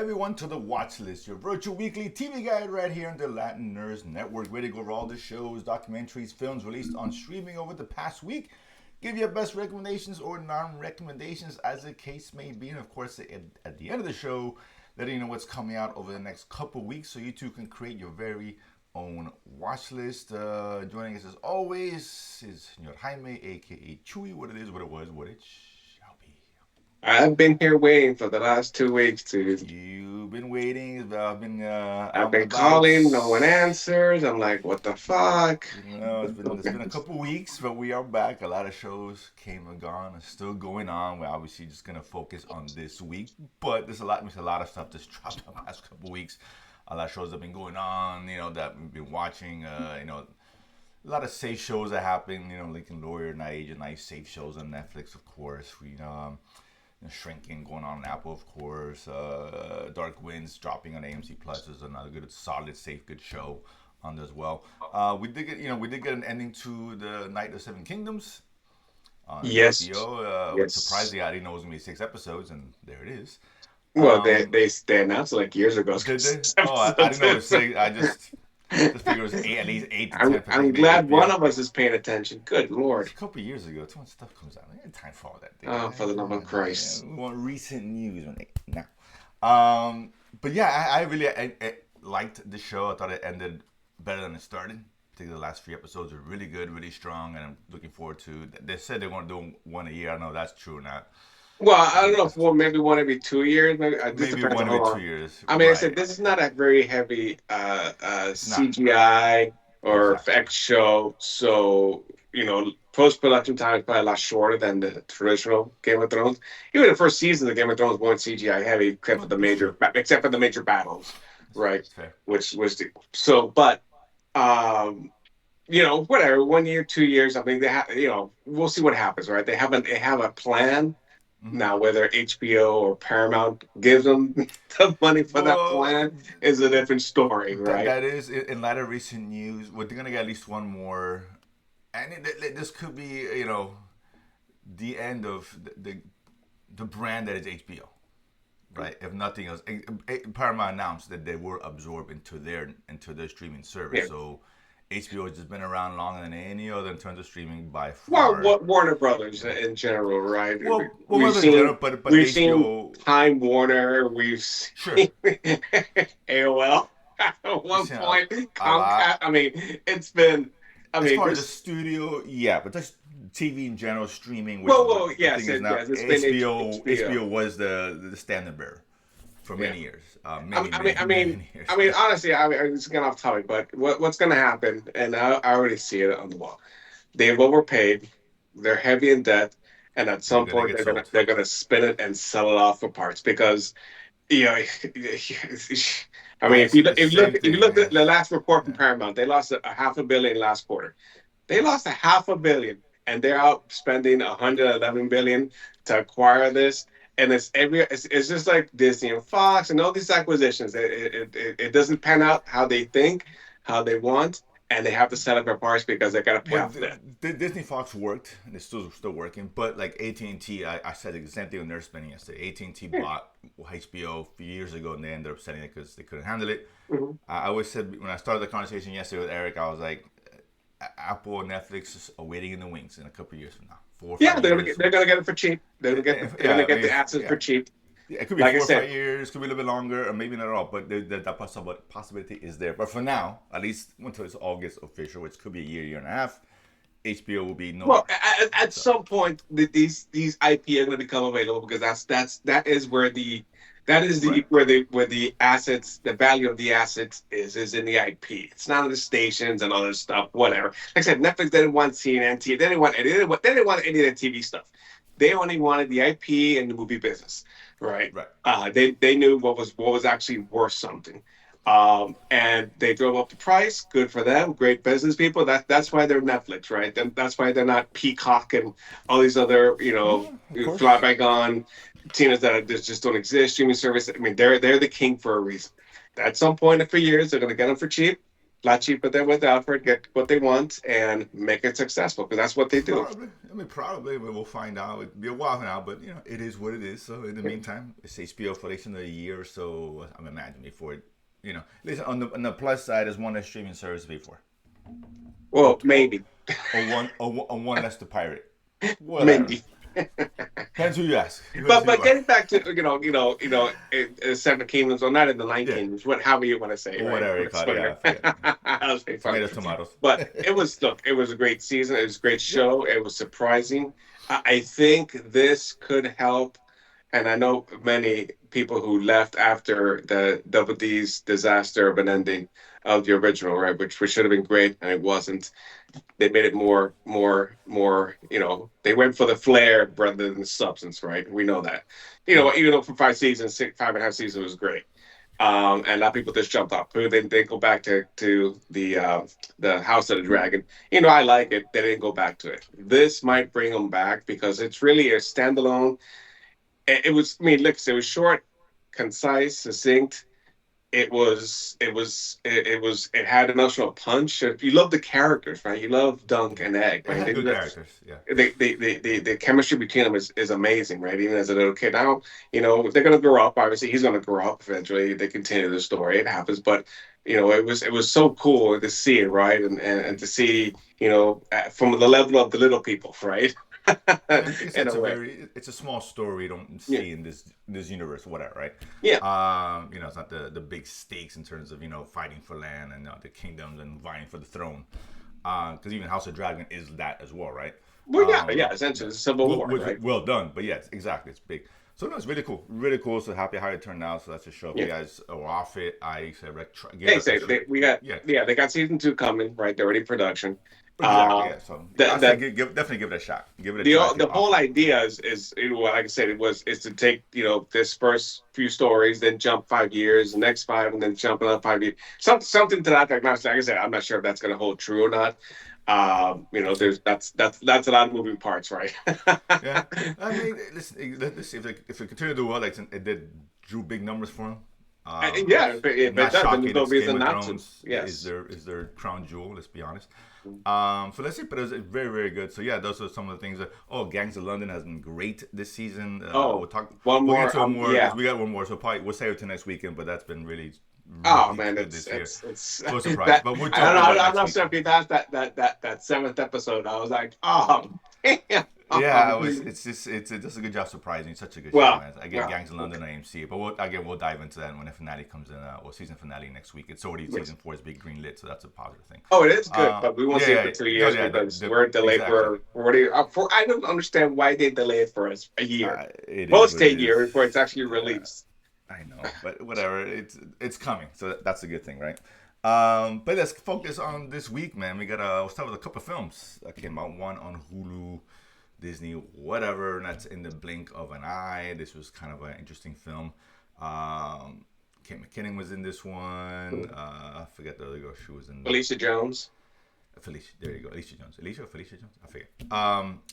everyone to the Watchlist, your virtual weekly TV guide right here on the Latin Nerds Network. Ready to go over all the shows, documentaries, films released on streaming over the past week. Give you best recommendations or non-recommendations as the case may be. And of course, at the end of the show, letting you know what's coming out over the next couple weeks so you too can create your very own watch list. Joining us as always is Senor Jaime, aka Chewy. What it was, what it shall be. I've been here waiting for the last 2 weeks, dude. You've been waiting. I've been I've out and been about. calling, no one answers. I'm like, what the fuck? You know, it's been a couple weeks, but we are back. A lot of shows came and gone. It's still going on. We're obviously just gonna focus on this week, but there's a lot of stuff that's dropped the past couple weeks. A lot of shows that have been going on. You know that we've been watching. A lot of safe shows that happen. Lincoln Lawyer, Night Agent, Night Safe shows on Netflix, of course. Shrinking going on Apple, of course. Dark Winds dropping on AMC Plus is another good, solid, safe, good show on there as well. We did get an ending to the Night of Seven Kingdoms on Yes, HBO. yes. Surprisingly, I didn't know it was gonna be 6 episodes, and there it is. Well, they Um, they, they announced it like years ago. did they? Oh, I didn't know it was six. I just figured it was at least 8 to 10 for I'm the glad one HBO. of us is paying attention. Good It's lord. a couple of years ago. Too much stuff comes out. I ain't time for all that. Oh, for the love of Christ. We want recent news on it now. But yeah, I really I liked the show. I thought it ended better than it started. I think the last 3 episodes are really good, really strong, and I'm looking forward to. They said they're going to do one a year. I don't know if that's true or not. Well, I I don't think know if maybe one every 2 years. Maybe this maybe depends on one how every two long. years. I mean, I said Right. this is not a very heavy It's not CGI or exactly. effects show, so post production time is probably a lot shorter than the traditional Game of Thrones. Even the first season of Game of Thrones weren't CGI heavy, No, that's true. except for the major battles, right? That's fair. Which was but um, whatever, 1 year, 2 years. I mean, we'll see what happens, right? They have a plan Mm-hmm. now. Whether HBO or Paramount gives them the money for that Well, plan is a different story, that right? that is in light of recent news. We're gonna get at least one more, and this could be the end of the brand that is HBO, right? If nothing else, Paramount announced that they were absorbed into their streaming service. Yeah. So HBO has just been around longer than any other in terms of streaming by Well, far. what Warner Brothers in general, right? Well, We've whether in general, seen but we've seen HBO, Time Warner, we've sure, seen AOL at we've one seen point, a lot. Comcast. I mean, it's been. I As mean, far as the there's studio, yeah, but just TV in general, streaming, which is what well, the thing yes, is now. yes. It's been HBO, HBO. HBO was the standard bearer for Yeah. many years, I, many, I mean, many, I mean, many years. I mean, honestly, it's getting off topic, but what's going to happen? And I already see it on the wall. They've overpaid. They're heavy in debt, and at They're some gonna point get sold. they're gonna spin it and sell it off for parts because you know. I mean, I said the same if you thing. look Yeah, at the last report from yeah. Paramount, they lost a half a billion last quarter. They lost a half a billion, and they're out spending 111 billion to acquire this. And it's just like Disney and Fox and all these acquisitions. It doesn't pan out how they think, how they want, and they have to sell it for parts because they got to pay Well, off debt. Disney Fox worked, and it's still working. But like AT&T, I said the same thing when they're spending yesterday. AT&T Yeah. bought HBO a few years ago, and they ended up selling it because they couldn't handle it. Mhm. I always said when I started the conversation yesterday with Eric, I was like, Apple and Netflix are waiting in the wings in a couple of years from now, four or Yeah, five years. they're gonna get it for cheap. They're gonna Yeah, get the assets yeah. for cheap. Yeah, it could be Like I 4 or 5 said, years, could be a little bit longer, or maybe not at all. But that possibility is there. But for now, at least until it's August official, which could be a year, year and a half, HBO will be no well, more. at So some point, these IP are gonna become available because that is where right, where the assets, the value of the assets is in the IP. It's not in the stations and other stuff, whatever. Like I said, Netflix didn't want CNN, they didn't want any of the TV stuff. They only wanted the IP and the movie business, right? right. They knew what was actually worth something, and they drove up the price. Good for them. Great business people. That's why they're Netflix, right? That's why they're not Peacock and all these other Yeah, of fly course. by gone Tinas that just don't exist. Streaming service. I mean, they're the king for a reason. At some point in a few years, they're going to get them for cheap. a lot cheaper than with Alfred, get what they want, and make it successful because that's what they do. Probably. I mean, probably. But we'll find out. It'll be a while now, but it is what it is. So in the meantime, it's HBO for at least another year or so. I'm imagining before it. Listen, on the plus side, there's one less streaming service to pay for, or Well, or, maybe, or one less to pirate. Whatever. maybe. Depends who you ask. Depends But who you but ask. getting back to Seven Kingdoms, or not in the Nine Yeah. Kingdoms, however you want to say, Or right? whatever you call it. Yeah, I forget. I was making fun. Tomatoes, tomatoes. But it was a great season. It was a great show. It was surprising. I think this could help, and I know many people who left after the Double D's disaster of an ending of the original, right? Which should have been great, and it wasn't. They made it more. They went for the flair rather than the substance, right? We know that. Yeah. Even though for 5 seasons, 5.5 seasons was great. And a lot of people just jumped off. They go back to the House of the Dragon. I like it. They didn't go back to it. This might bring them back because it's really a standalone. It was. I mean, look, it was short, concise, succinct. It had emotional punch. You love the characters, right? You love Dunk and Egg, It right? had good characters. Yeah. The chemistry between them is amazing, right? Even as a little kid. Now, if they're gonna grow up, obviously he's gonna grow up eventually. They continue the story, it happens. But it was so cool to see it, right? And to see, from the level of the little people, right? Yeah, like I said, In a way. it's a small story you don't Yeah. see in this universe, whatever, right? Yeah. It's not the big stakes in terms of fighting for land and the kingdoms and vying for the throne. Because even House of Dragon is that as well, right? Well, yeah, Um, yeah, essentially it's a civil war, right? well done, but yes, exactly, it's big. So no, it's really cool. So happy how it turned out. So that's a show. If you Yeah. guys are off it, I said give Hey, us a say shot. we got Yeah, yeah, they got season two coming, right? They're already in production. exactly. Uh, Yeah. So the I say the definitely give it a shot. Give it a the try if the you're off whole it. idea is like I said, is to take this first few stories, then jump 5 years, the next five, and then jump another 5 years. Something to that effect. Like I said, I'm not sure if that's going to hold true or not. There's that's a lot of moving parts, right? Yeah, I mean, listen. Let's see if they continue to do well, like it did, drew big numbers for them. Yeah, if it Not does, then there's shocking. no It's Game reason of not to. Thrones is Yes. their crown jewel. Let's be honest. So let's see, but it was very very good. So yeah, those are some of the things. Gangs of London has been great this season. Oh, We'll talk. one We'll get more. to more because Yeah. we got one more. So probably we'll save it to next weekend. But that's been Oh really man, good it's this year. it's So surprised, that but we'll I don't talk know. about it I'm next not week. sure if you passed that seventh episode. I was like, oh damn. Yeah, it's just it does a good job surprising. Such a good show, Well, man. I get well, Gangs of London on AMC, but we'll dive into that when the finale comes in. Season finale next week. It's already yes. season 4 is being greenlit, so that's a positive thing. Oh, it is good, but we won't Yeah, see it yeah, for two no, years yeah, because we're delayed exactly. for 40. I don't understand why they delayed for us a year, It is close what to a it year is. before it's actually Yeah, released. I know, but whatever. It's coming, so that's a good thing, right? But let's focus on this week, man. We'll start with a couple of films that came out. One on Hulu, Disney, whatever. And that's In the Blink of an Eye. This was kind of an interesting film. Kate McKinnon was in this one. I forget the other girl. She was in Alicia Jones. Felicia. There you go. Alicia Jones. Alicia or Felicia Jones? I forget.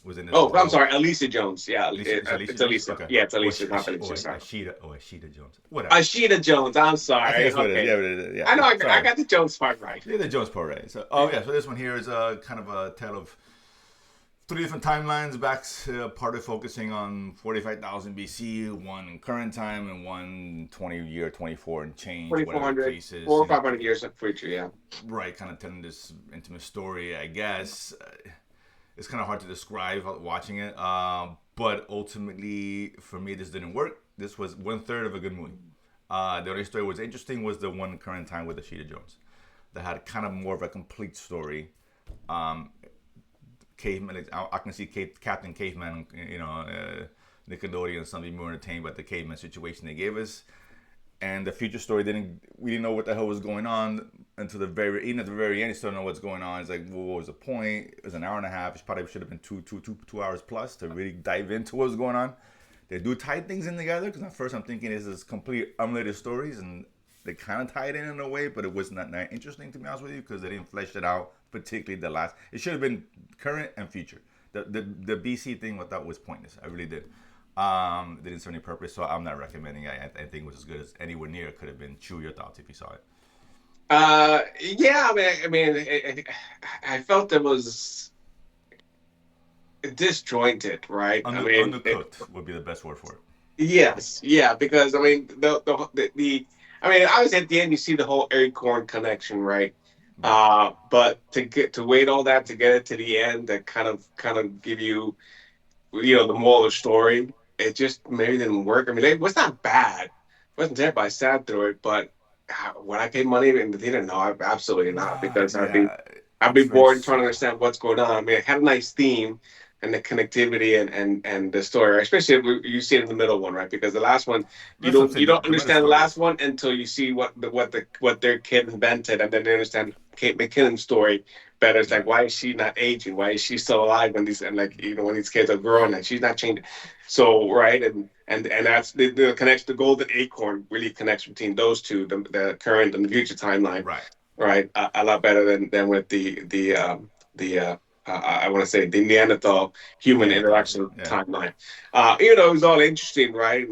Was in this Oh, as I'm well. sorry, Alicia Jones. Yeah, Alicia it's Jones? Alicia. Okay. Yeah, it's Or Alicia, not Alicia. Sorry. Ashita Jones. Whatever. Ashita Jones. I'm I think sorry. that's what it is. Okay, Yeah. I know. I Sorry. got the Jones part right. Yeah, the Jones Part, right? So, so this one here is kind of a tale of three different timelines. Back part of focusing on 45,000 BC, one in current time, and one 20-year, 24 and change, whatever the 2,400, case is. 400 or 500 years in the future. Yeah. Right, kind of telling this intimate story, I guess. It's kind of hard to describe watching it, but ultimately, for me, this didn't work. This was 1/3 of a good movie. The only story was interesting was the one current time with Ashita Jones, that had kind of more of a complete story. Caveman, I can see Captain Caveman, Nickelodeon, something more entertained by the caveman situation they gave us. And the future story we didn't know what the hell was going on until even at the very end, you still don't know what's going on. It's like, well, what was the point? It was an hour and a half. It probably should have been two hours plus to really dive into what was going on. They do tie things in together, because at first I'm thinking this is complete unrelated stories, and they kind of tied in a way, but it was not that interesting, to be honest with you, because they didn't flesh it out, particularly the last. It should have been current and future. The BC thing I thought was pointless. I really did. It didn't serve any purpose, so I'm not recommending it. I think it was as good as anywhere near it could have been. Chew your thoughts if you saw it. Yeah, I felt it was disjointed, right? Undercooked would be the best word for it. Yes, yeah, because I mean, obviously at the end you see the whole acorn connection, right? Right. But to wait all that to get it to the end, that kind of give you, you know, the moral of the story, it just maybe didn't work. I mean, it was not bad. It wasn't terrible. I sat through it, but when I paid money in the theater, no, absolutely not, because Yeah, I'd be it's very bored trying to slow. understand what's going on. I mean, it had a nice theme and the connectivity and the story, especially if you see it in the middle one, right? Because the last one, That's what I'm you saying. don't The meta understand the story last is one until you see what their kid invented, and then they understand Kate McKinnon's story better. It's like, right. why is she not aging? Why is she still alive when these, and like, you know, when these kids are growing and she's not changing? So right, and that's the connection. The golden acorn really connects between those two, the current and the future timeline, Right. right? A lot better than with the I want to say the Neanderthal human Neanderthals. interaction Yeah. timeline. You know, it was all interesting, right?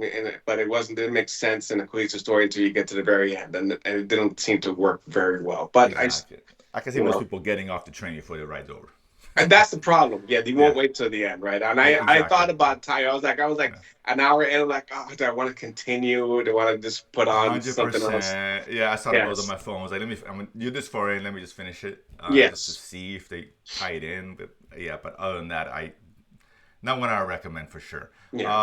But it wasn't, didn't make sense in a cohesive story until you get to the very end, and it didn't seem to work very well. But Exactly. I can see you most know, people getting off the train before the ride's over. and that's the problem. Yeah, they Yeah. won't wait till the end, right? And I Exactly. thought about time. I was like Yeah. an hour in, I'm like, oh, do I want to continue? Do I want to just put on Hundred something else? percent. Yeah, I saw the notes on Yes, my phone. I was like, let me. I'm gonna do this for it. Let me just finish it, just to yes, see if they tie it in. But yeah, but other than that, I not one I recommend for sure. yeah.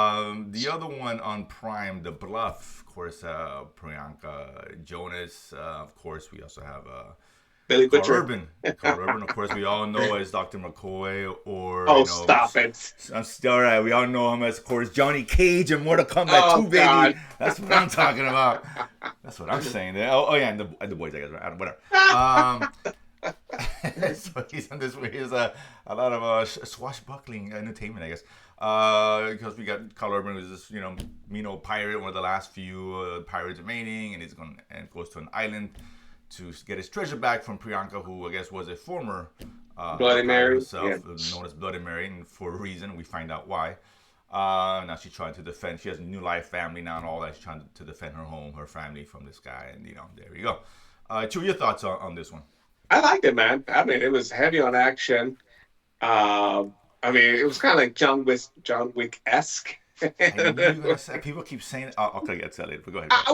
The other one on Prime, The Bluff, of course, Priyanka Jonas. Of course, we also have Billy Carl Butcher. Urban. Carl Urban, of course, we all know as Dr. McCoy, or Oh, stop it. I'm still all right. We all know him as, of course, Johnny Cage in Mortal Kombat Oh 2, baby. God. That's what I'm talking about. That's what I'm saying. There. Oh yeah, and the boys, I guess. Right? Whatever. Um, so he's on this way. He's a lot of swashbuckling entertainment, I guess. Because we got Carl Urban, who's this, pirate, one of the last few pirates remaining, and he's going and goes to an island to get his treasure back from Priyanka, who I guess was a former Bloody pirate Mary. Yeah. herself, known as Bloody Mary, and for a reason. We find out why. Now she's trying to defend. She has a new life, family now, and all that. She's trying to defend her home, her family from this guy, and there you go. Chu, your thoughts on this one? I liked it, man. I mean, it was heavy on action. I mean, it was kind of like John Wick esque. I knew you were gonna say. People keep saying, "Okay, get that later." But go ahead. Go ahead.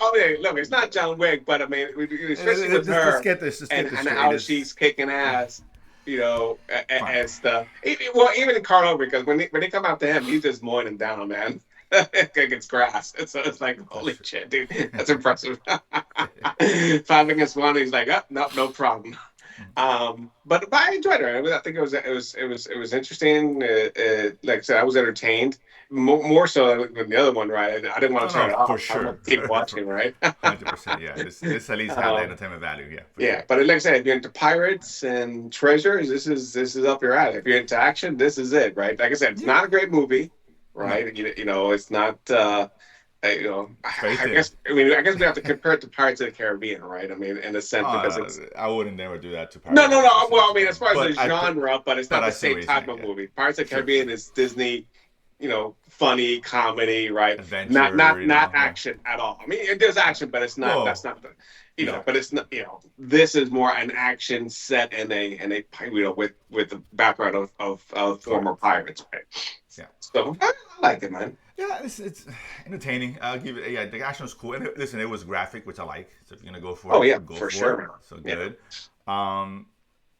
Okay, look, it's not John Wick, but I mean, especially with Let's her get this. Let's get this and straight. how she's kicking ass, you know, Fine. and stuff. Well, even in Carl, because when they come out to him, he's just mowing him down, man. Like it's grass. So it's like, That's holy true. shit, dude, that's impressive. 5 against 1, he's like, oh, no problem. But I enjoyed it. I think it was interesting. Like I said, I was entertained more so than the other one, right? I didn't want No, to turn no, it for off. I sure. want to keep watching, right? 100%. Yeah, this at least had the um, entertainment value. Yeah, for yeah, sure. but like I said, if you're into pirates and treasures, this is up your alley. If you're into action, this is it, right? Like I said, it's Yeah. not a great movie, No, right? You know, it's not. You know, it's very I thin. guess I mean I guess we have to compare it to Pirates of the Caribbean, right? I mean, in a sense, because it's I wouldn't never do that to no, Pirates no, no. Well, I specifically, mean, as far as the but genre, but it's not I the see what same you're type saying. of Yeah, movie. Pirates of the sure, Caribbean sure. is Disney, you know, funny comedy, right? Adventure, Not yeah. action at all. I mean, there's Right. action, but it's not. That's Well, not the, you know. But exactly. it's not. You know, this is more an action set in a you know, with the background of former Correct. pirates, right? Yeah. So I like it, man. Yeah, it's entertaining. I'll give it. Yeah, the action was cool. And listen, it was graphic, which I like. So if you're gonna go for Oh it, yeah, go for for sure, it. man. So Yeah. good.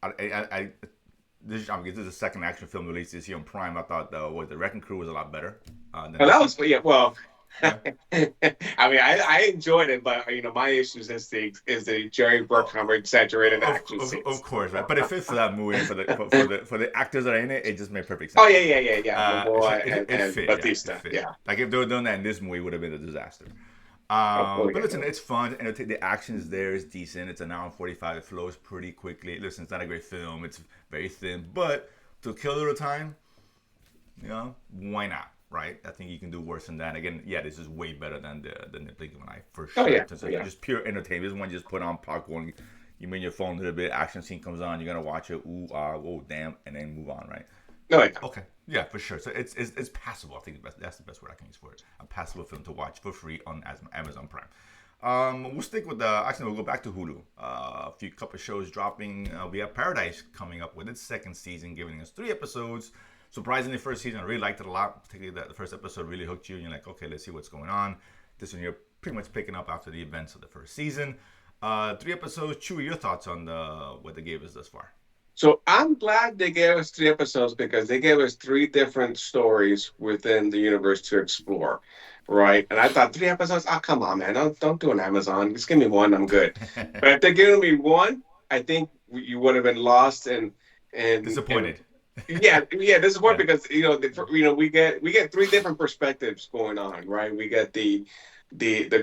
I this, I mean, this is the second action film released this year on Prime. I thought the Wrecking Crew was a lot better than Well, this that one. was yeah. Well, Yeah. I mean, I enjoyed it, but you know, my issues is the Jerry Oh, Bruckheimer exaggerated action of scenes. course, right? But it fits for that movie and for the actors that are in it. It just made perfect Oh sense. yeah, yeah, yeah, yeah. So Momoa it and fit. Yeah, it Batista. fit. Yeah, Like if they were doing that in this movie, it would have been a disaster. oh But yeah, listen, it's fun. And the action is there. It's decent. It's an hour and 45. It flows pretty quickly. Listen, it's not a great film. It's very thin. But to kill a little time, why not? Right? I think you can do worse than that. Again, yeah, this is way better than the Blink of an Eye for oh sure. yeah, So oh yeah. just pure entertainment. This one just put on popcorn. You mean your phone a little bit. Action scene comes on. You're gonna watch it. Ooh, ah, oh, damn, and then move on. Right? No, yeah. Okay. Yeah, for sure. So it's passable. I think that's the best word I can use for it. A passable film to watch for free on Amazon Prime. We'll stick with the. Actually, we'll go back to Hulu. A few couple shows dropping. We have Paradise coming up with its second season, giving us 3 episodes. Surprisingly, first season I really liked it a lot. Particularly that the first episode really hooked you, and you're like, okay, let's see what's going on. This one you're pretty much picking up after the events of the first season. 3 episodes. Chewy, your thoughts on what they gave us thus far? So I'm glad they gave us 3 episodes because they gave us 3 different stories within the universe to explore, right? And I thought 3 episodes. Oh, come on, man! Don't do an Amazon. Just give me one. I'm good. But if they're giving me one, I think you would have been lost and Disappointed. yeah. This is one Yeah. because we get 3 different perspectives going on, right? We get the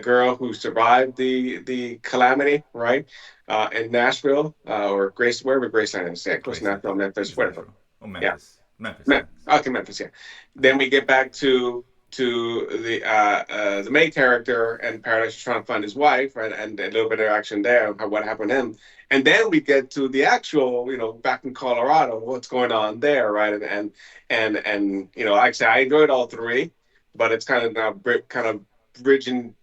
girl who survived the calamity, right? In Nashville, or Grace, wherever Graceland is, yeah, close to Grace, I Nashville, think. I think Memphis, it's whatever. Nashville. Oh, Yeah, Memphis. Memphis. Memphis. Okay, Memphis, yeah. Then we get back to the main character and Paradise trying to find his wife, right? And a little bit of action there, what happened to him. And then we get to the actual, back in Colorado, what's going on there, right? And like I said, I enjoyed all 3, but it's kind of now kind of bridging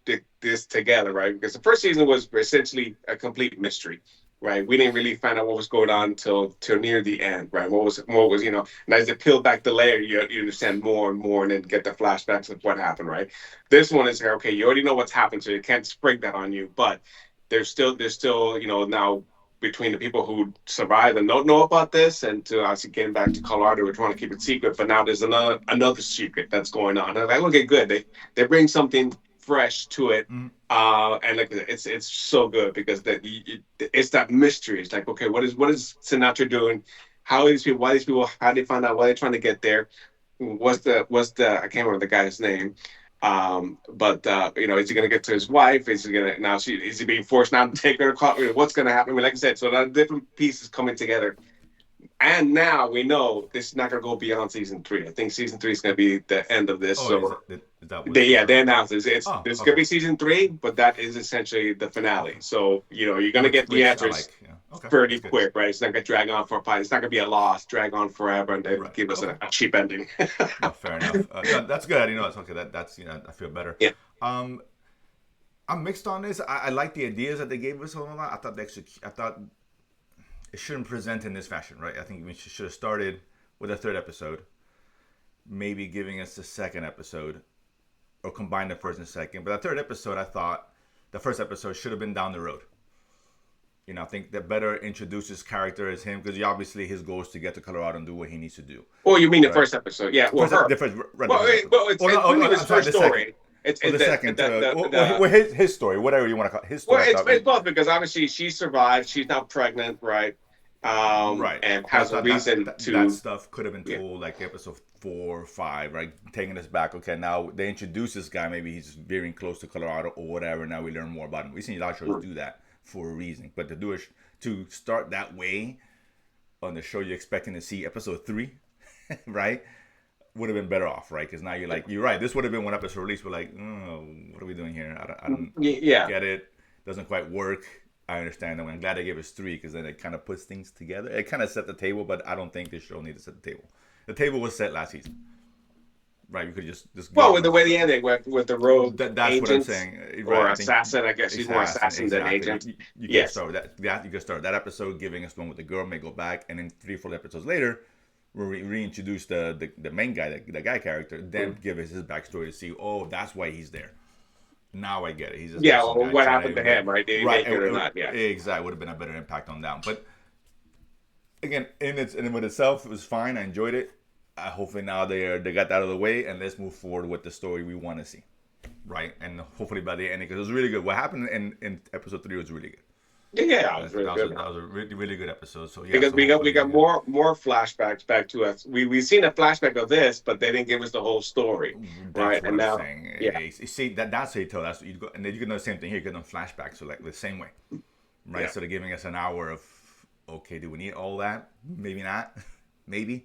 this together, right? Because the first season was essentially a complete mystery, right? We didn't really find out what was going on till near the end, right? What was. And as they peel back the layer, you understand more and more, and then get the flashbacks of what happened, right? This one is okay. You already know what's happened, so you can't spring that on you, but there's still now between the people who survived and don't know about this, and to obviously getting back to Colorado, we're trying to keep it secret. But now there's another secret that's going on. And I'm like, okay, good. They bring something fresh to it, Mm-hmm. and like it's so good because it's that mystery. It's like, okay, what is Sinatra doing? How are these people? Why these people? How they find out? Why they trying to get there? What's the I can't remember the guy's name. But is he gonna get to his wife? Is he gonna now? Is he being forced now to take her to court? What's gonna happen? I mean, like I said, so there are different pieces coming together, and now we know this is not gonna go beyond season 3. I think season 3 is gonna be the end of this. Oh, So is that what's they announced it's Oh, this is gonna okay. be season 3, but that is essentially the finale. Okay. So you're gonna get the Which I answers like. Yeah. Okay. fairly That's good. quick, right? It's not gonna drag on for a It's not gonna be a loss, drag on forever, and then Right. give us Okay. a cheap ending. No, fair enough. No, that's good. That's okay. That's I feel better. Yeah. Um, I'm mixed on this. I like the ideas that they gave us. All that. I thought it shouldn't present in this fashion, right? I think we should have started with a third episode, maybe giving us the second episode, or combine the first and second. But the third episode, I thought the first episode should have been down the road. I think that better introduces character as him because obviously his goal is to get to Colorado and do what he needs to do. Oh, you mean the Right? first episode? Yeah, well, First, her. the first, right, the Well, first episode. it's Oh, really no, his I'm sorry, first the second. story. It's Or the the, second. the Well, his story, whatever you want to call it. His story. well, I it's thought, it's both because obviously she survived. She's now pregnant, right? right. And But I has a thought reason that to. stuff could have been Yeah. told like episode 4 or 5, right? Taking us back. Okay, now they introduce this guy. Maybe he's veering close to Colorado or whatever. Now we learn more about him. We've seen a lot of shows do that for a reason. But to start that way on the show, you're expecting to see episode 3, right? Would have been better off, right? Because now you're right. This would have been one episode release. We're like, oh, what are we doing here? I don't Yeah. get it. Doesn't quite work. I understand that. I'm glad they gave us 3 because then it kind of puts things together. It kind of set the table, but I don't think this show needed to set the table. The table was set last season, right? We could just Well, go. with the way the ending with the rogue That's what I'm agent saying. or Right, I think assassin, I guess he's more assassin than exactly. agent. You can Yes. start with that. You can start that episode giving us the one with the girl, may go back, and then 3 or 4 episodes later, we'll reintroduce the main guy, the guy character, then give us his backstory to see, oh, that's why he's there. Now I get it. He's just Yeah, some well, guy what trying happened to him, right? Did he make it or not? Yeah. Exactly. Would have been a better impact on that. But again, in with itself, it was fine. I enjoyed it. Hopefully now they got that out of the way, and let's move forward with the story we want to see, right? And hopefully by the end, because it was really good. What happened in episode 3 was really good. Yeah, it was really good. That was a really, really good episode. So yeah, Because so we got more flashbacks back to us. We've seen a flashback of this, but they didn't give us the whole story, That's right? what And I'm now, saying. yeah, You see that's how you tell. That's what you go, and then you can do the same thing here. You get them flashbacks, so like the same way, right? Yeah. So they're giving us an hour of, okay, do we need all that? Maybe not, maybe,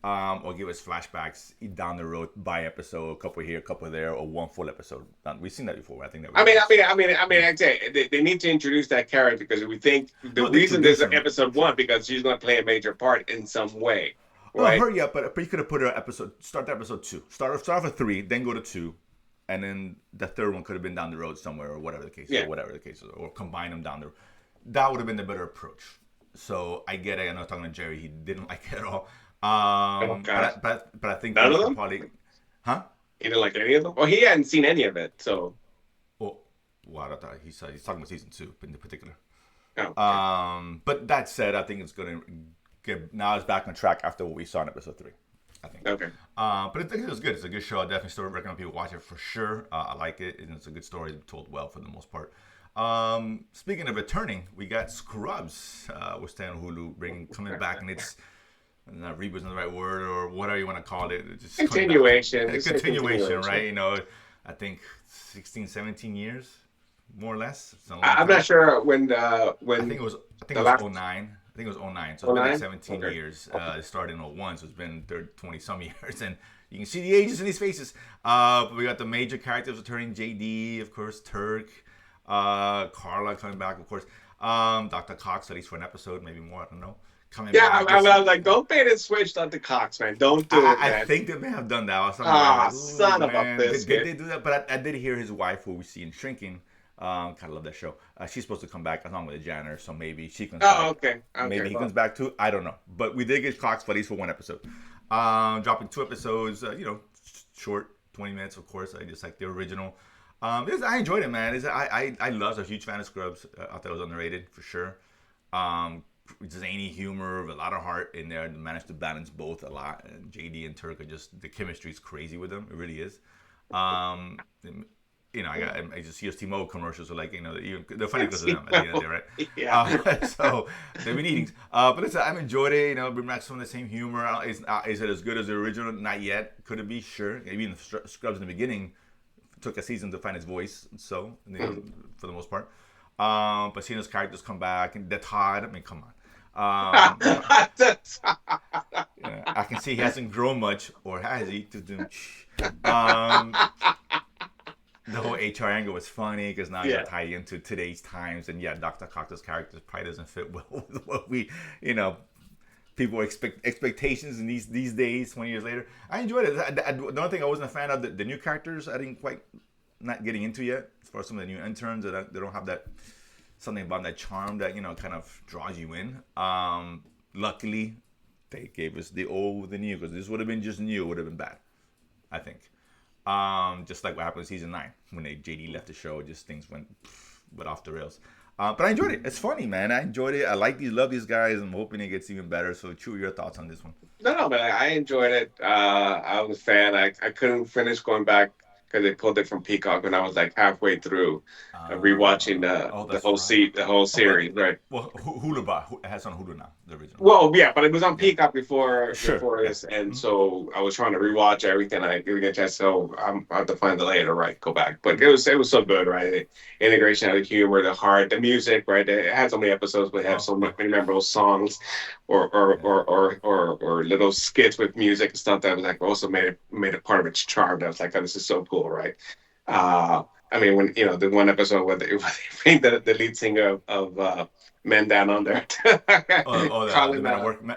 or give us flashbacks down the road by episode, a couple here, a couple there, or one full episode. We've seen that before. I think that. I'd say they need to introduce that character because we think the No, they reason there's introduce an him. episode 1 because she's going to play a major part in some way, No, right? her, yeah, but you could have put her episode. Start the episode 2. Start off with 3, then go to 2. and then the third one could have been down the road somewhere, or whatever the case, Yeah. is, or combine them down the road. That would have been the better approach. So I get it. I know talking to Jerry, he didn't like it at all. Oh gosh. But I think None things of could them? probably, huh? He didn't like any of them? Well, he hadn't seen any of it, so. Oh, wow, I thought he's talking about season 2 in particular. Oh, okay. But that said, I think it's gonna get now it's back on track after what we saw in episode 3. I think. Okay. But I think it was good. It's a good show. I definitely still recommend people watch it for sure. I like it, and it's a good story told well for the most part. Speaking of returning, we got Scrubs. We're staying on Hulu, coming back, and it's not reboot isn't the right word, or whatever you want to call it. It's just Continuation. a continuation, right? You know, I think 16, 17 years, more or less. I'm not sure when I think it was last 09. I think it was 09. So it's been like 17 Okay. years. It started in 01, so it's been 20 some years. And you can see the ages in these faces. But we got the major characters returning. JD, of course, Turk, Carla coming back, of course. Dr. Cox, at least for an episode, maybe more, I don't know. Coming back. I was like, don't bait and switch on the Cox, man. Don't do it, man. I think they may have done that. Son of a biscuit. Did they do that? But I did hear his wife, who we see in Shrinking. Kind of love that show. She's supposed to come back along with the janitor, so maybe she comes back. Okay. Maybe he comes back too. I don't know. But we did get Cox for at least for one episode. Dropping 2 episodes, short, 20 minutes, of course. I just like the original. I enjoyed it, man. I was a huge fan of Scrubs. I thought it was underrated for sure. Zany humor, a lot of heart in there. Managed to balance both a lot. And JD and Turk are just, the chemistry is crazy with them. It really is. I just see T-Mobile commercials are like, they're funny because of them at the end of the day, right? Yeah. So they've been eating. But listen, I've enjoyed it. Bring back some of the same humor. Is it as good as the original? Not yet. Could it be? Sure. Even Scrubs in the beginning took a season to find its voice. So for the most part. But seeing those characters come back and the Todd, I mean, come on. I can see he hasn't grown much, or has he? The whole HR angle was funny because now you tie into today's times, and Dr. Cox's character probably doesn't fit well with what we, people expectations in these days, 20 years later. I enjoyed it. The only thing I wasn't a fan of the new characters. I didn't quite not getting into yet. As far as some of the new interns, that they don't have that something about that charm that kind of draws you in. Luckily, they gave us the old with the new, because this would have been just new, it would have been bad, I think. Just like what happened in season 9 when JD left the show, just things went off the rails. But I enjoyed it. It's funny, man. I enjoyed it. I love these guys. I'm hoping it gets even better. So, Chew, your thoughts on this one? No, man. I enjoyed it. I was a fan. I couldn't finish going back because they pulled it from Peacock when I was like halfway through rewatching the whole series, right? Well, Hulu, it has on Hulu now, the original. Well, yeah, but it was on Peacock before this, and so I was trying to rewatch everything. I didn't get a chance, so I have to find the later, right? Go back, but it was so good, right? The integration of the humor, the heart, the music, right? It had so many episodes, but it had so many memorable songs, or little skits with music and stuff that was like also made it part of its charm. That was like, oh, this is so cool, right? I mean, when the one episode where they bring the lead singer of Men Down Under. The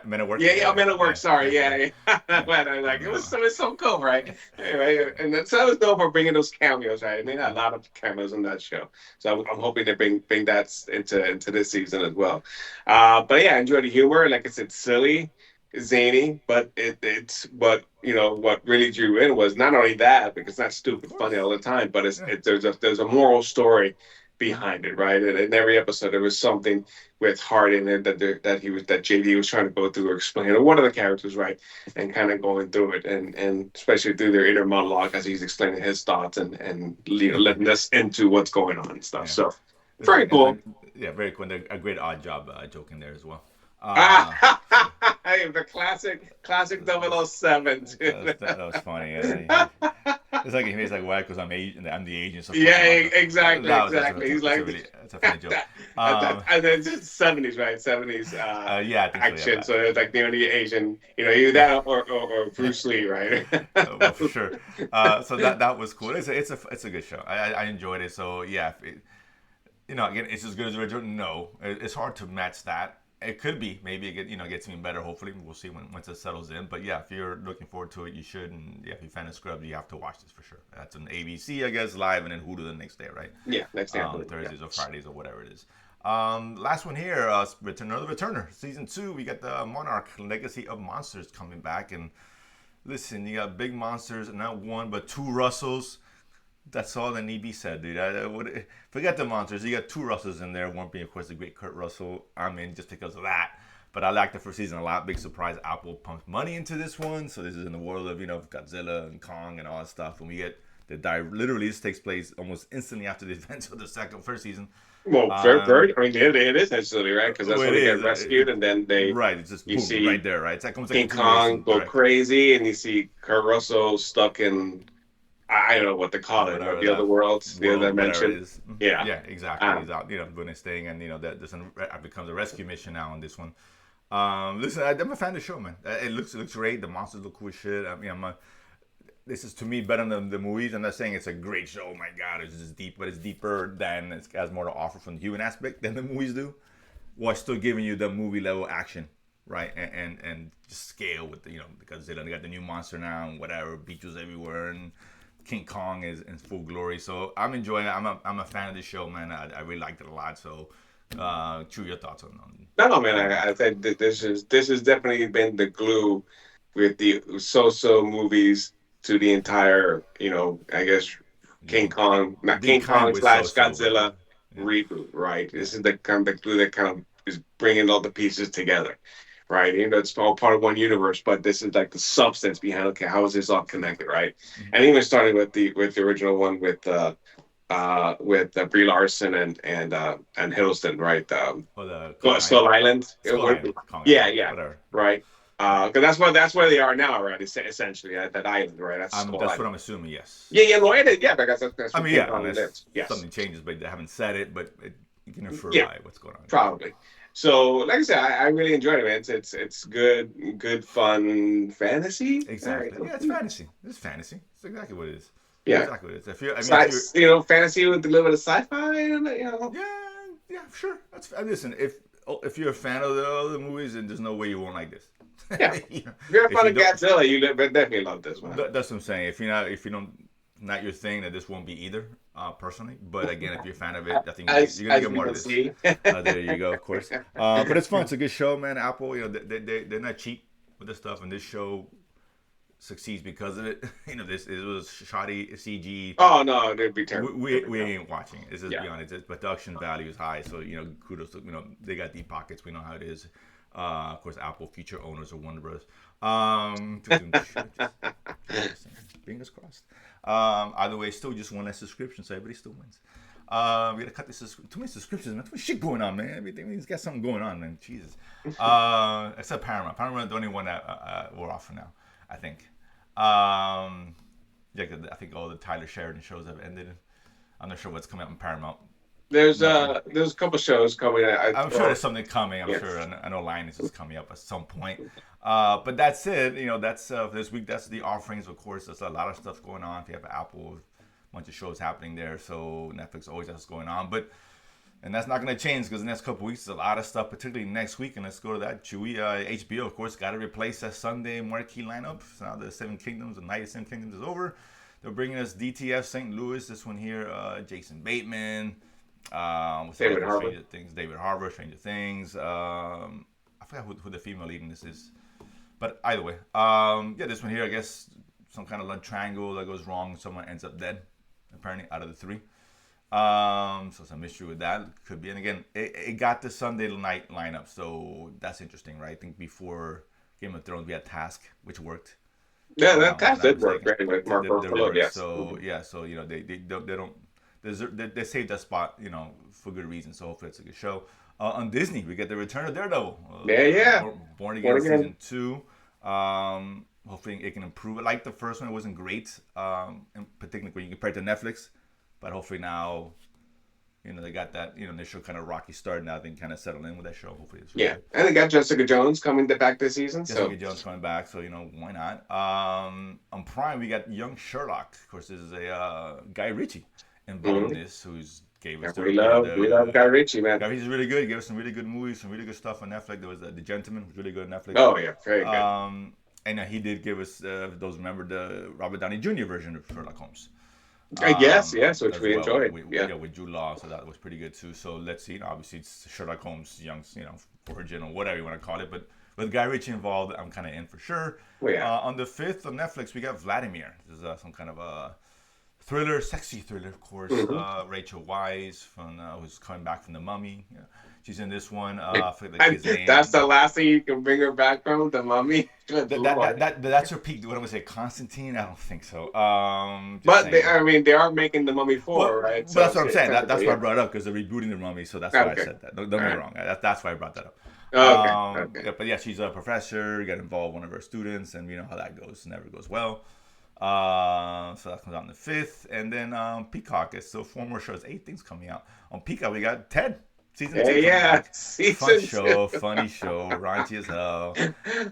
Men at Work. Yeah, Men at Work. Sorry, yeah. But I like it was so cool, right? Anyway, and so I was known for bringing those cameos, right? And they had a lot of cameos on that show, so I'm hoping to bring that into this season as well. But yeah, I enjoyed the humor. Like I said, silly, zany, but it's what really drew in was not only that, because it's not stupid funny all the time, but there's a moral story behind it, right? And in every episode there was something with heart in it that JD was trying to go through or explain, or one of the characters, right? And kind of going through it, and especially through their inner monologue as he's explaining his thoughts and letting us into what's going on and stuff. Yeah. So very cool. Yeah, very cool. And a great odd job joke in there as well. The classic 007. That was funny. It's like why? Because I'm the agent. So yeah, exactly. He's like, it's a funny joke. And then just 70s, right? 70s action. So it's like the only Asian, either that or Bruce Lee, right? Well, for sure. So that was cool. It's a good show. I enjoyed it. So yeah, again, it's as good as the original. No, it's hard to match that. It could be. Maybe gets even better. Hopefully, we'll see once it settles in. But yeah, if you're looking forward to it, you should. And yeah, if you're a fan of Scrubs, you have to watch this for sure. That's on ABC, I guess, live, and then Hulu the next day, right? Yeah, next day. Yeah. Thursdays or Fridays or whatever it is. Last one here, another returner, season 2. We got the Monarch Legacy of Monsters coming back, and listen, you got big monsters, and not one but two Russells. That's all that need be said, dude. Forget the monsters. You got two Russells in there. One being, of course, the great Kurt Russell. I'm in just because of that. But I like the first season a lot. Big surprise. Apple pumped money into this one. So this is in the world of, Godzilla and Kong and all that stuff. And we get the dive. Literally, this takes place almost instantly after the events of the first season. Well, very. I mean, it is essentially, right? Because that's when they get rescued, and then right. It's just you boom, see right there, right? It's like almost King like Kong go crazy, and you see Kurt Russell stuck in. I don't know what they call it, the other worlds, the other dimension. Yeah, exactly. He's out, doing his thing, and that becomes a rescue mission now on this one. Listen, I'm a fan of the show, man. It looks great. The monsters look cool as shit. I mean, this is to me better than the movies. I'm not saying it's a great show. Oh my god, it's just deep, but it's deeper than it has more to offer from the human aspect than the movies do, while still giving you the movie level action, right? And just scale with the because they got the new monster now and whatever, beaches everywhere and King Kong is in full glory. So I'm enjoying it. I'm a fan of this show, man. I really liked it a lot. So, Chew, your thoughts on No, man. I think that this has definitely been the glue with the so movies to the entire, I guess King Kong, not King Kong / Godzilla reboot, right? This is the kind of the glue that kind of is bringing all the pieces together. Right, it's all part of one universe, but this is like the substance behind. Okay, how is this all connected, right? Mm-hmm. And even starting with the original one with Brie Larson and Hiddleston, right? Skull Island. Yeah, whatever. Right. Because that's where they are now, right? Essentially at that island, right? That's what I'm assuming. Yes. Yeah. No, it is. Yeah, because that's I mean, yeah. Unless something changes, but they haven't said it, but you can infer by what's going on. Probably. So, like I said, I really enjoyed it, man. It's good, fun fantasy. Exactly. Right? Yeah, it's fantasy. It's fantasy. It's exactly what it is. Yeah. Exactly what it is. If you're fantasy with a little bit of sci-fi, Yeah, sure. Listen, if you're a fan of the other movies, then there's no way you won't like this. Yeah. If you're a fan of Godzilla, you definitely love this one. That's what I'm saying. If you don't, not your thing, that this won't be either. Personally, but again, if you're a fan of it, I think you're gonna get more of this. There you go, of course. But it's fun. It's a good show, man. Apple, they're not cheap with this stuff, and this show succeeds because of it. It was shoddy CG. Oh no, it'd be terrible. We ain't watching it. Let's just be honest. Its production value is high, so kudos to they got deep pockets. We know how it is. Of course, Apple future owners of Warner Bros. Fingers crossed. Either way, still just one less subscription, so everybody still wins. We gotta cut this too many subscriptions, man. Too much shit going on, man. Everything's got something going on, man. Jesus. Except Paramount. Paramount the only one that we're off for now, I think. I think all the Tyler Sheridan shows have ended. I'm not sure what's coming up in Paramount. There's a couple shows coming. I'm sure there's something coming. I'm sure. I know Linus is coming up at some point. But that's it. That's this week. That's the offerings. Of course, there's a lot of stuff going on. If you have Apple, a bunch of shows happening there. So Netflix always has going on. And that's not going to change because the next couple weeks, there's a lot of stuff, particularly next week. And let's go to that. Chewy, HBO, of course, got to replace that Sunday marquee lineup. So now the Seven Kingdoms, the Night of Seven Kingdoms is over. They're bringing us DTF St. Louis. This one here, Jason Bateman. David Harbour. David Harbour, Stranger Things. I forgot who the female lead in this is. But either way, this one here, I guess some kind of love triangle that goes wrong. Someone ends up dead, apparently, out of the 3. So some mystery with that. Could be. And again, it got the Sunday night lineup, so that's interesting, right? I think before Game of Thrones, we had Task, which worked. Yeah, that Task did work great with Mark Ruffalo, yes. So, they saved that spot, for good reason. So hopefully it's a good show. On Disney, we get the return of Daredevil. Born Again season 2. Hopefully it can improve. I like the first one; it wasn't great, particularly when you compare it to Netflix. But hopefully now, they got that initial kind of rocky start. Now they can kind of settle in with that show. Hopefully, it's and they got Jessica Jones coming back this season. Jessica Jones coming back, so why not? On Prime, we got Young Sherlock. Of course, this is a Guy Ritchie involved in this, who's gave Yeah, us the we love Guy Ritchie, man. Guy Ritchie's really good. He gave us some really good movies, some really good stuff on Netflix. There was The Gentleman, was really good on Netflix. Oh yeah, very good. And he did give us those remember the Robert Downey Jr. version of Sherlock Holmes. Yes, yes, which As we well enjoyed. Yeah, yeah, with Jude Law, so that was pretty good too. So let's see. Obviously, it's Sherlock Holmes, young, origin or whatever you want to call it. But with Guy Ritchie involved, I'm kind of in for sure. well, yeah. On the 5th on Netflix, we got Vladimir. This is some kind of a thriller, sexy thriller, of course. Hmm. Rachel Weisz from who's coming back from The Mummy. Yeah. She's in this one. I forget the And kid's that's name. the last thing you can bring her back from, the Mummy. Good Lord. That's her peak. What am I say? Constantine? I don't think so. Just But saying. I mean, they are making the Mummy 4, Well, right? but So that's what I'm saying. That's technically, why I yeah. brought it up because they're rebooting the Mummy, so that's why I Okay. said that. Don't All get me right. wrong. That's why I brought that up. Okay. Okay. Yeah, but yeah, she's a professor. Got involved with one of her students, and you know how that goes. Never goes well. So that comes out on the 5th, and then Peacock is still 4 more shows. 8 things coming out on Peacock. We got Ted season 2 Hey, coming yeah, back. Fun season show, 2. funny show, raunchy as hell.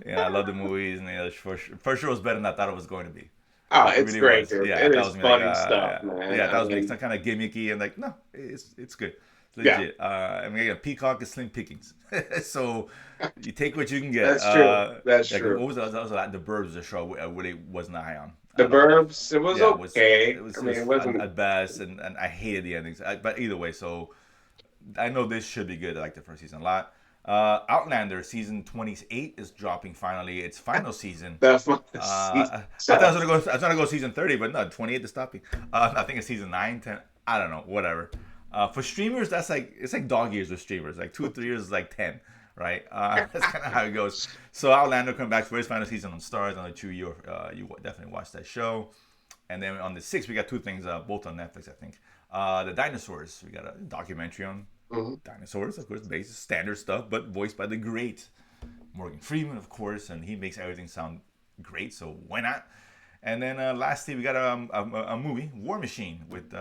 Yeah, I love the movies, and first show was better than I thought it was going to be. Oh, It it's really great, was. dude. Yeah, I It thought it is was gonna be like, funny stuff, man. yeah, I that was gonna be mean, some kind of gimmicky, and like, no, it's good. It's yeah, legit. I mean, yeah, Peacock is slim pickings, so you take what you can get. that's true. That's Yeah, true. what was that? Was like The Burbs, the show I really wasn't high on The at all. Burbs, it was Yeah, okay. I mean, it wasn't. at best, and I hated the endings. But either way, so I know this should be good. I like the first season a lot. Outlander season 28 is dropping finally. Its final season. The fun I thought I was gonna go. I was gonna go season 30, but no, 28 is stopping. I think it's season 9, 10. I don't know, whatever. For streamers, that's like it's like dog years with streamers. Like 2 or 3 years is like 10, right? That's kind of how it goes. So Outlander coming back for his final season on Stars. On the 2 you definitely watch that show. And then on the 6th, we got 2 things, both on Netflix, I think. The dinosaurs. We got a documentary on Mhm. dinosaurs, of course, basic standard stuff, but voiced by the great Morgan Freeman, of course, and he makes everything sound great. So why not? And then lastly, we got a movie, War Machine, with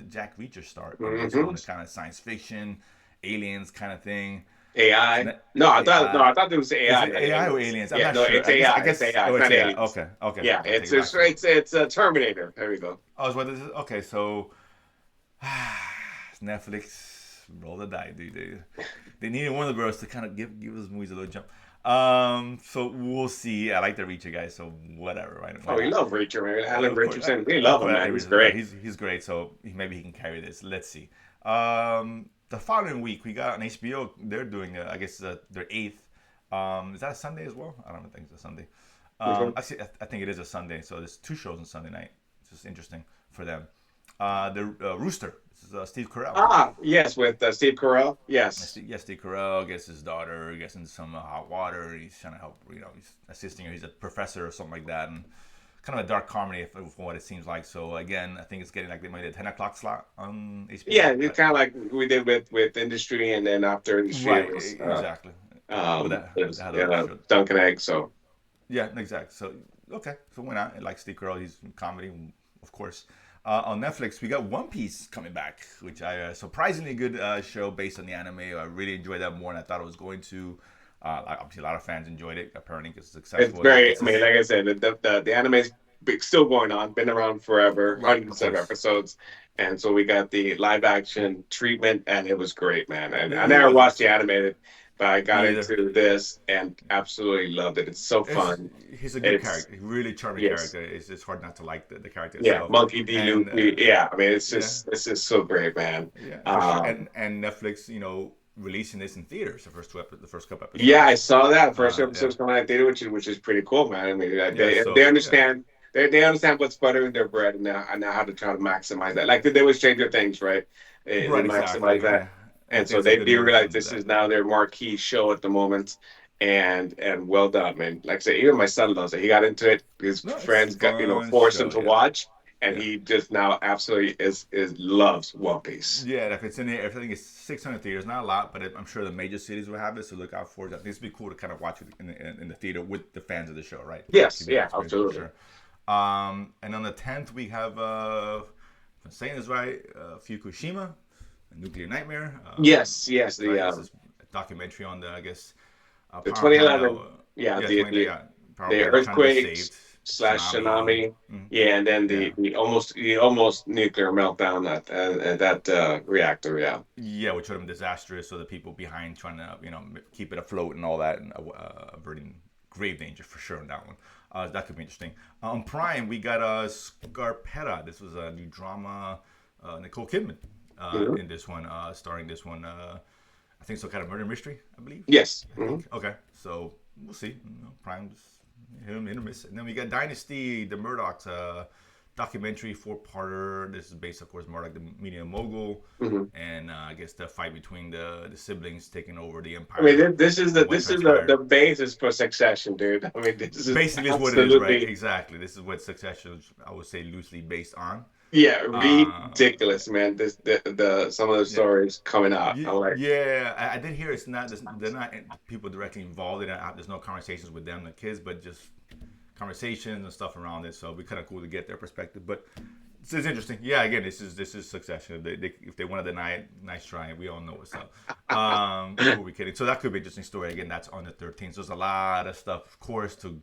Jack Reacher star in this Mhm. one, the kind of science fiction, aliens kind of thing. AI. Isn't No, AI. I thought it was Is AI, it not AI or aliens. aliens? I'm Yeah, not no, sure. it's AI. I It's guess. AI. Oh, It's it's not AI. aliens. Okay. Okay. Yeah, I'll take it back. it's a Terminator. There we go. Oh, is what this is? Okay, so Netflix roll the die, dude. They needed Warner Bros. To kind of give us movies a little jump. So we'll see. I like the Reacher guy, so whatever, right? Oh, Why we not? love Reacher, man. Alan Of course, Richardson. We love him, man. He's great. he's great. So maybe he can carry this. Let's see. The following week we got on HBO. They're doing, I guess, their 8th. Is that a Sunday as well? I don't think it's a Sunday. Mhm. Actually, I think it is a Sunday. So there's 2 shows on Sunday night. It's just interesting for them. The Rooster. This is Steve Carell. Ah, yes, with Steve Carell. Yes. Steve Carell gets his daughter gets into some hot water. He's trying to help, he's assisting her. He's a professor or something like that, and kind of a dark comedy from what it seems like. So again, I think it's getting like they made a 10 o'clock slot on HBO. Yeah, it's kind of like we did with Industry, and then after Industry, it Right, was exactly. Well, it was that other show. Duncan Egg. So Yeah, exactly. So okay, so why not? Like Steve Carell, he's in comedy, of course. On Netflix, we got One Piece coming back, which I surprisingly good show based on the anime. I really enjoyed that more than I thought I was going to. Obviously, a lot of fans enjoyed it. Apparently, because it's it's successful. very. I mean, like I said, the anime's still going on. Been around forever, Right, of hundreds of course. episodes, and so we got the live action treatment, and it was great, man. And I It never watched was. the animated, but I got Me either. into this and absolutely loved it. It's so fun. He's a good It's character, really charming yes. character. It's just hard not to like the character Yeah, itself. Monkey D. And Luffy. Yeah, I mean, yeah, it's just so great, man. yeah, for sure. Um, And Netflix, releasing this in theaters the first couple yeah, I episodes. saw that first Yeah, episode's coming out theater, which is pretty cool, man. I mean, yeah. they So yeah, understand they understand what's buttering their bread and now how to try to maximize that. Like they did with Stranger Things, right? They right, exactly. maximize that, Yeah, I and think so it's a good they move realize from this that. is now their marquee show at the moment, and well done, man. Like I said, even my son loves it. He got into it. His No, it's friends got fun forced him show. to Yeah, watch, and yeah. he just now absolutely is loves One Piece. Yeah, if it's in there, if I think it's 600 theaters, not a lot, but I'm sure the major cities will have it, so look out for it. I think it'd be cool to kind of watch it in the theater with the fans of the show, right? Yes, Keep that yeah, experience for absolutely. sure. And on the 10th, we have, if I'm saying this right, Fukushima, a nuclear nightmare. Yes, yes, Right, this is a documentary on the, I guess, the power plant. 2011, yeah, Yeah, 20, the yeah, power the plant trying to be earthquakes. saved. slash Tsunami. tsunami. Mm, Yeah, and then yeah. the almost nuclear meltdown at that reactor. Yeah. Yeah, which would have been disastrous. So the people behind trying to, keep it afloat and all that, and averting grave danger for sure on that one. That could be interesting. On Prime, we got Scarpetta. This was a new drama. Nicole Kidman Mhm. in this one, starring this one. I think some kind of murder mystery, I believe. Yes. I think. Okay, so we'll see. Prime's hit or miss. And then we got Dynasty, the Murdochs, documentary four-parter. This is based, of course, Murdoch, the media mogul, Hmm. and I guess the fight between the siblings taking over the I mean, empire and what this is the transpired. basis for Succession, dude. I mean, this is Basically, is what it is, right? absolutely, Exactly. This is what Succession, I would say, loosely based on. yeah, Uh, ridiculous, man. The some of the yeah. stories coming out. I'm like, Yeah, I did hear it's not. They're not people directly involved in it. There's no conversations with them, the kids, but just conversations and stuff around it. So it'd be kind of cool to get their perspective. But this is interesting. Yeah, again, this is Succession. If they want to deny it, nice try. We all know what's up. Who are we kidding? So that could be an interesting story. Again, that's on the 13th. So there's a lot of stuff, of course, to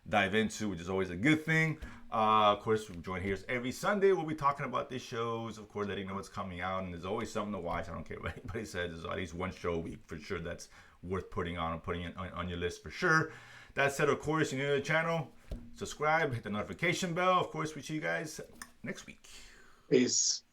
dive into, which is always a good thing. Of course, we join here every Sunday. We'll be talking about these shows, of course, letting you know what's coming out. And there's always something to watch. I don't care what anybody says. There's at least one show a week for sure that's worth putting on and putting it on your list for sure. That said, of course, you're new to the channel, subscribe, hit the notification bell. Of course, we see you guys next week. peace.